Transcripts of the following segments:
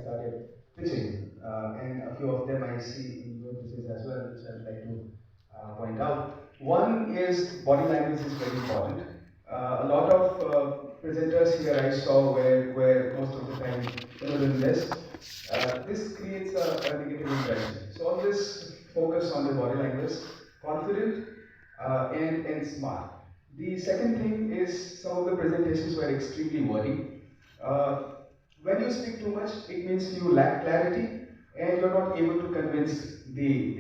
started pitching, and a few of them I see in your pitches as well, which I would like to point out. One is body language is very important. A lot of presenters here I saw where most of the time doing this. This creates a negative impression. So always focus on the body language, confident and smart. The second thing is some of the presentations were extremely wordy. Uh, when you speak too much, it means you lack clarity and you're not able to convince the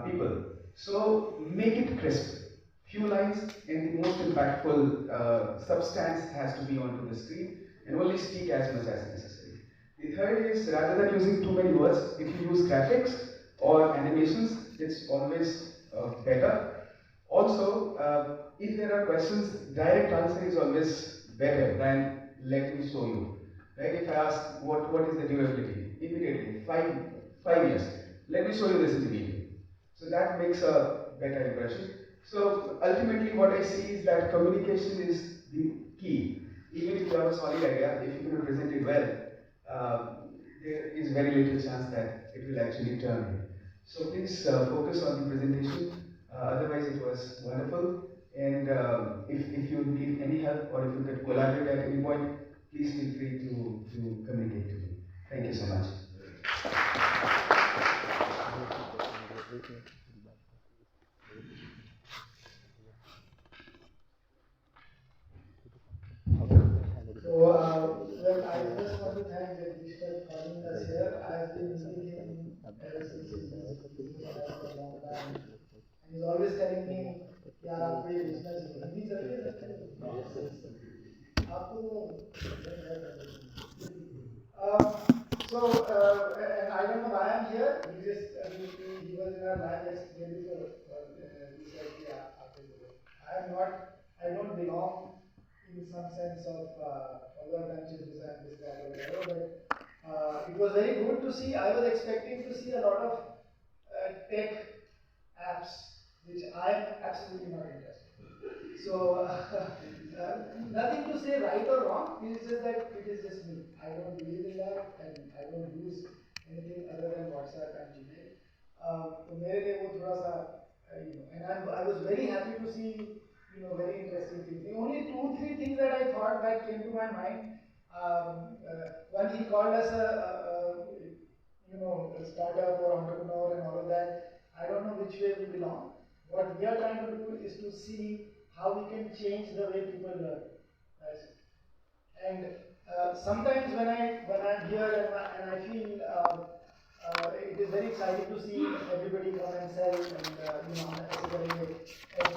people. So make it crisp. Few lines and the most impactful substance has to be onto the screen and only speak as much as necessary. The third is rather than using too many words, if you use graphics or animations, it's always better. Also, if there are questions, direct answer is always better than let me show you. Right? If I ask what is the durability, immediately 5 years. Let me show you this in the video. So that makes a better impression. So ultimately, what I see is that communication is the key. Even if you have a solid idea, if you can present it well, there is very little chance that it will actually turn. So please focus on the presentation. Otherwise, it was wonderful. And if you need any help or if you can collaborate at any point, please feel free to communicate to me. Thank you so much. Well, I just want to thank Jagdish for calling us here. I've been meeting him ever since his business for a long time. And he's always telling me, यार आपको ये business Hindi चलती है आपको and I don't know why I'm here. He was in our lab yesterday before. He said, yeah, I am not, I don't belong in some sense of other countries this, that, or whatever. But it was very good to see. I was expecting to see a lot of tech apps, which I am absolutely not interested in. So, nothing to say right or wrong. It is just that it is just me. I don't believe in that, and I don't use anything other than WhatsApp and Gmail. तो मेरे लिए वो थोड़ा सा and I was very happy to see very interesting things. The only 2-3 things that I thought that came to my mind. When he called us a startup or entrepreneur and all of that, I don't know which way we belong. What we are trying to do is to see how we can change the way people learn. And sometimes when I'm here and I feel it is very exciting to see everybody come and sell and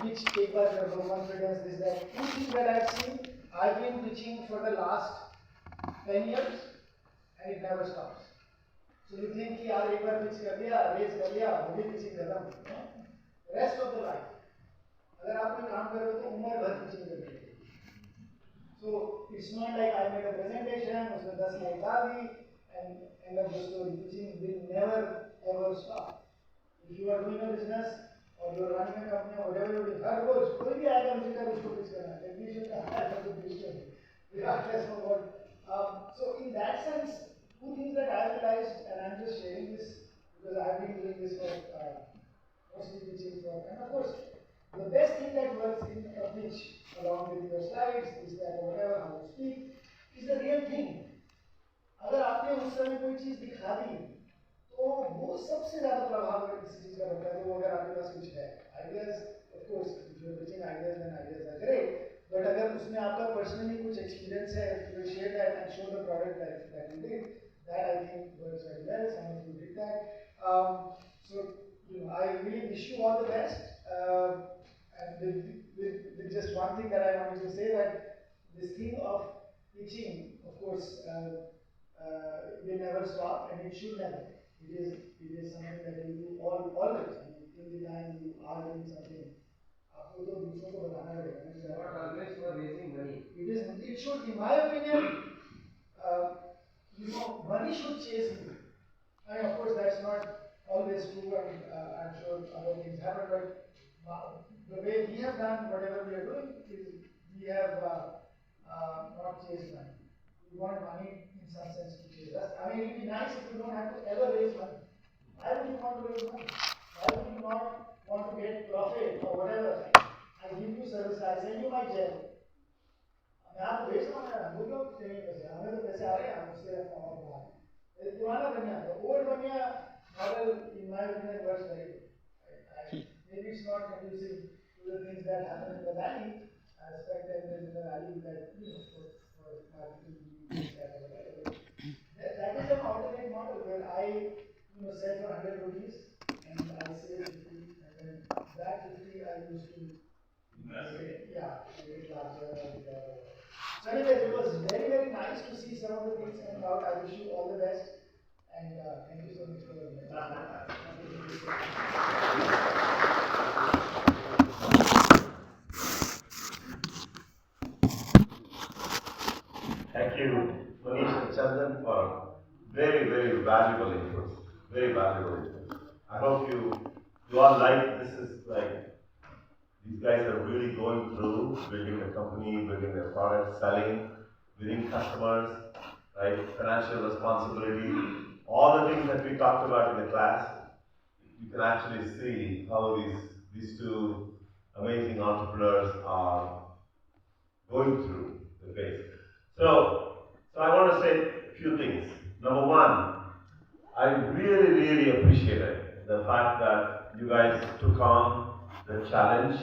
pitch papers and no confidence. This that 2 things that I've seen. I've been pitching for the last 10 years and it never stops. So you think कि यार एक बार pitch कर दिया, raise कर लिया, हो गई pitching खत्म. Rest of the life. अगर आप कोई काम कर रहे हो तो उम्र भर pitching करनी है. So it's not like I made a presentation, उसमें 10 मिनट डाल दी and end of the story. Pitching will never ever stop. If you are doing a business or you are running a company or whatever you are doing, हर रोज कोई भी आएगा मुझे उसको pitch करना है. Technician का आएगा तो pitch करना है. Regardless of what. So in that sense, 2 things that I realized, and I'm just sharing this because I've been doing this for mostly pitching for, and of course, the best thing that works in a pitch, along with your slides, is that whatever how you speak, is the real thing. अगर आपने उस समय कोई चीज दिखा दी, तो वो सबसे ज्यादा प्रभाव अगर किसी चीज का रखता है, तो वो अगर आपके पास कुछ है, ideas, of course, if you are pitching ideas, then ideas are great. But अगर उसमें आपका personally कुछ experience है, if you share that and show the product that you did, that I think works very well. Some of you did that. So I really wish you all the best. And with just one thing that I wanted to say, that this thing of teaching, of course, will never stop, and it should never. It is something that you do always. I mean, till the time you are doing something, आपको तो दूसरों को बताना पड़ेगा. Not always for raising money. It should, in my opinion, money should chase you. I mean, of course, that's not always true, and I'm sure other things happen, but the way we have done whatever we are doing is we have not chased money. We want money in some sense to chase us. I mean, it would be nice if you don't have to ever raise money. Why would you want to raise money? Why would you not want to get profit or whatever? I give you service, I send you my gel. मैं आपको भेज रहा हूँ यार, वो लोग देंगे पैसे, हमें तो पैसे आ रहे हैं, हम उससे और बाहर। पुराना बनिया, the old बनिया model, in my opinion, works very good. Maybe it's not conducive to the things that happen in the valley. I respect that in the valley that for marketing that is an alternate model where I sell for 100 rupees and I save 50, and then that 50 I use to make it larger and bigger. So anyways, it was very, very nice to see some of the things coming out. I wish you all the best, and thank you so much for Thank you, Manish and Chandan, for very, very valuable inputs. Very valuable inputs. I hope you all like this. Is like these guys are really going through building the company, building their products, selling, winning customers, right? Financial responsibility, all the things that we talked about in the class. You can actually see how these two amazing entrepreneurs are going through the phase. So I want to say a few things. Number one, I really, really appreciated the fact that you guys took on the challenge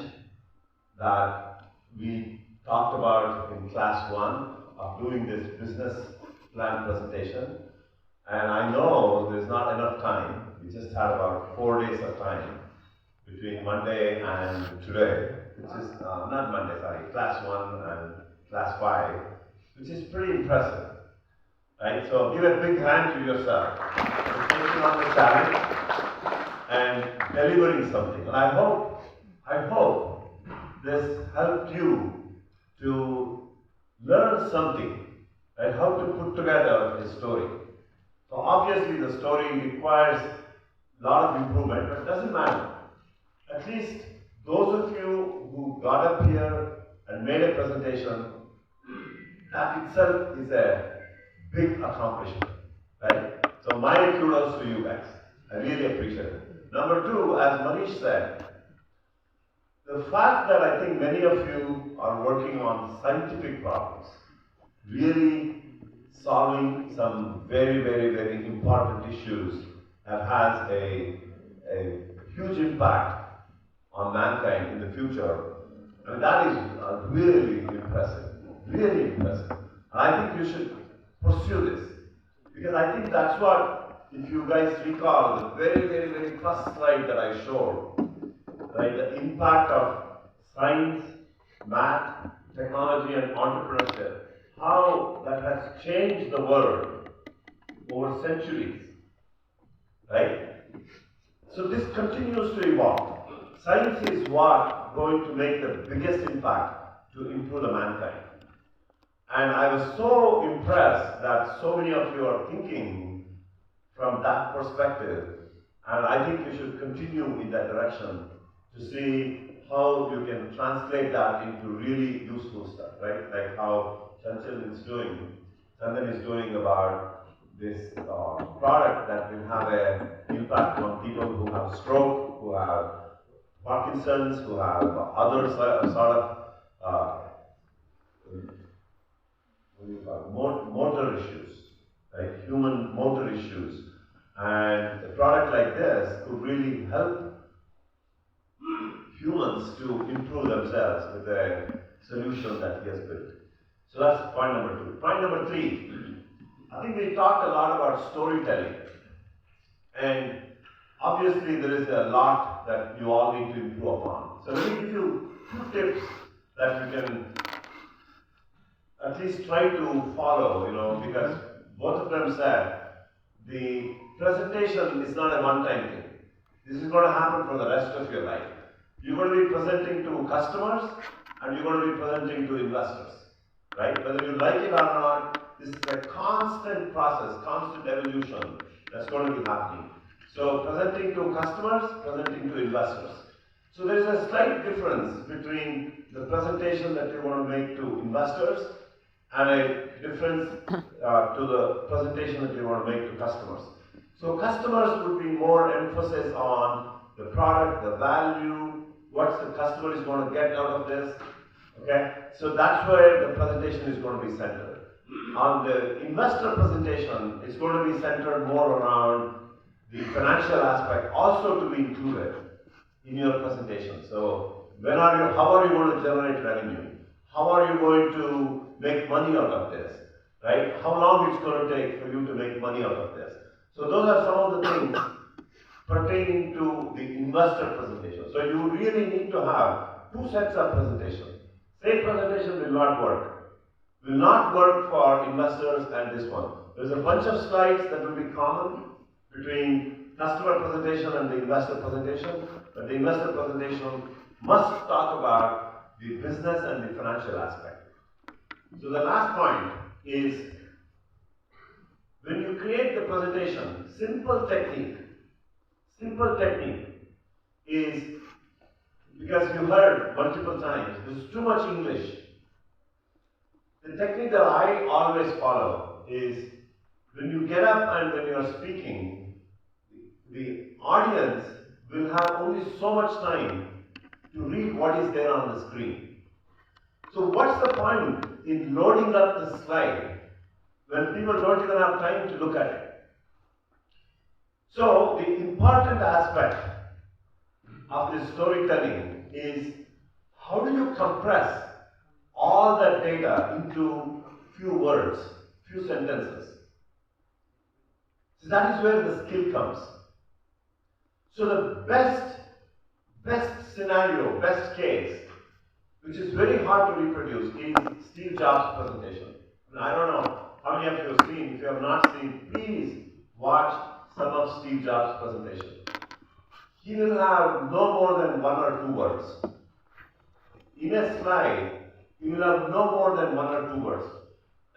that we talked about in class 1 of doing this business plan presentation. And I know there's not enough time. We just had about 4 days of time between Monday and today, which is not Monday, sorry, class 1 and class 5, which is pretty impressive, right? So give a big hand to yourself for taking on the challenge and delivering something. And I hope this helped you to learn something, right? How to put together a story. So obviously the story requires a lot of improvement, but it doesn't matter. At least those of you who got up here and made a presentation, that itself is a big accomplishment, right? So my kudos to you guys. I really appreciate it. Number two, as Manish said, the fact that I think many of you are working on scientific problems, really solving some very, very, very important issues that has a huge impact on mankind in the future, and that is really impressive, really impressive. And I think you should pursue this, because I think that's what, if you guys recall, the very, very, very first slide that I showed, right, the impact of science, math, technology and entrepreneurship, how that has changed the world over centuries, right? So this continues to evolve. Science is what going to make the biggest impact to improve the mankind. And I was so impressed that so many of you are thinking from that perspective, and I think you should continue in that direction to see how you can translate that into really useful stuff, right? Like how Chandan is doing about this product that will have an impact on people who have stroke, who have Parkinson's, who have other sort of motor issues, like human motor issues. And a product like this could really help humans to improve themselves with a solution that he has built. So that's point number two. Point number three, I think we talked a lot about storytelling. And obviously there is a lot that you all need to improve upon. So let me give you two tips that you can at least try to follow, because both of them said the presentation is not a one-time thing. This is going to happen for the rest of your life. You're going to be presenting to customers and you're going to be presenting to investors, right? Whether you like it or not, this is a constant process, constant evolution that's going to be happening. So presenting to customers, presenting to investors. So there's a slight difference between the presentation that you want to make to investors and a difference to the presentation that you want to make to customers. So customers would be more emphasis on the product, the value, what the customer is going to get out of this. Okay, so that's where the presentation is going to be centered. On the investor presentation, it's going to be centered more around the financial aspect also to be included in your presentation. So how are you going to generate revenue? How are you going to make money out of this? Right? How long it's going to take for you to make money out of this? So those are some of the things pertaining to the investor presentation. So you really need to have two sets of presentation. Same presentation will not work. Will not work for investors and this one. There's a bunch of slides that will be common between customer presentation and the investor presentation, but the investor presentation must talk about the business and the financial aspect. So the last point is, when you create the presentation, simple technique is, because you heard multiple times, there's too much English. The technique that I always follow is, when you get up and when you are speaking, the audience will have only so much time to read what is there on the screen. So what's the point in loading up the slide when people don't even have time to look at it? So the important aspect of the storytelling is, how do you compress all that data into few words, few sentences? So that is where the skill comes. So the best scenario, best case, which is very hard to reproduce, is Steve Jobs' presentation. And I don't know how many of you have seen. If you have not seen, please watch some of Steve Jobs' presentation. He will have no more than one or two words. In a slide, he will have no more than one or two words.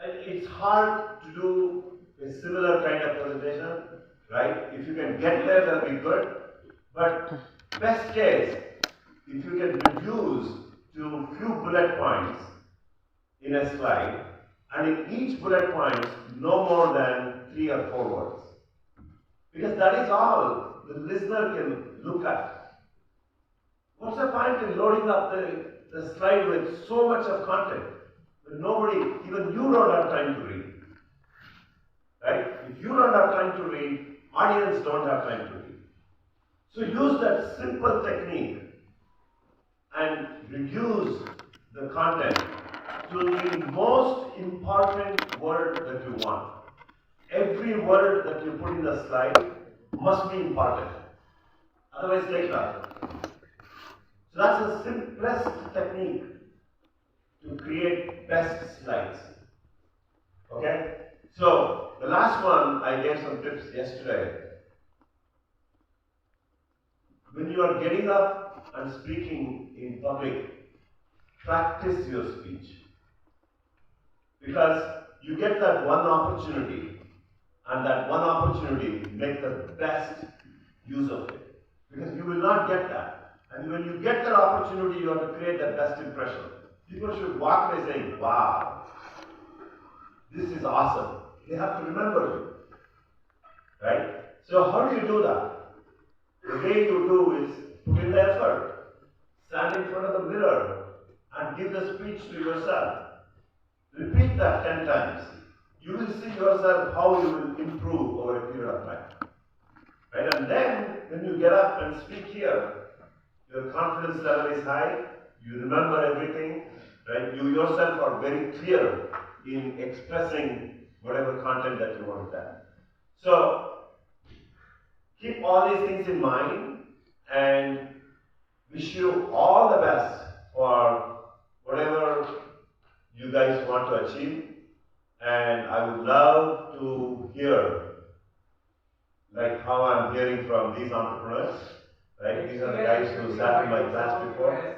And it's hard to do a similar kind of presentation, right? If you can get there, that'll be good. But best case, if you can reduce to few bullet points in a slide, and in each bullet point, no more than 3 or 4 words. Because that is all the listener can look at. What's the point in loading up the slide with so much of content that nobody, even you don't have time to read? Right? If you don't have time to read, audience don't have time to read. So use that simple technique and reduce the content to the most important word that you want. Every word that you put in the slide must be important. Otherwise, take nothing. So that's the simplest technique to create best slides. Okay? So the last one, I gave some tips yesterday. When you are getting up and speaking in public, practice your speech. Because you get that one opportunity, and that one opportunity, make the best use of it. Because you will not get that. And when you get that opportunity, you have to create that best impression. People should walk away saying, wow, this is awesome. They have to remember you. Right? So how do you do that? The way you do is put in the effort. Stand in front of the mirror and give the speech to yourself. Repeat that 10 times. You will see yourself how you will improve over a period of time. Right? And then, when you get up and speak here, your confidence level is high, you remember everything, right? You yourself are very clear in expressing whatever content that you want to tell. So, keep all these things in mind, and wish you all the best for whatever you guys want to achieve. And I would love to hear, like how I'm hearing from these entrepreneurs, right? These are the guys who sat in my class before.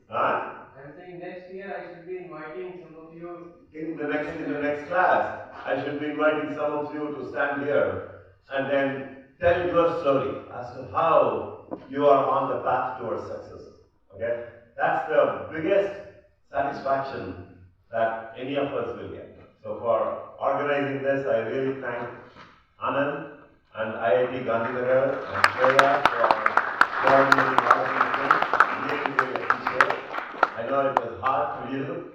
Huh? I'm saying next year I should be inviting some of you. In the next class, I should be inviting some of you to stand here and then tell your story as to how you are on the path towards success. Okay? That's the biggest satisfaction that any of us will get. So for organizing this, I really thank Anand and IIT Gandhinagar and Shreya for coordinating all of these things. Really, really appreciate it. I know it was hard for you.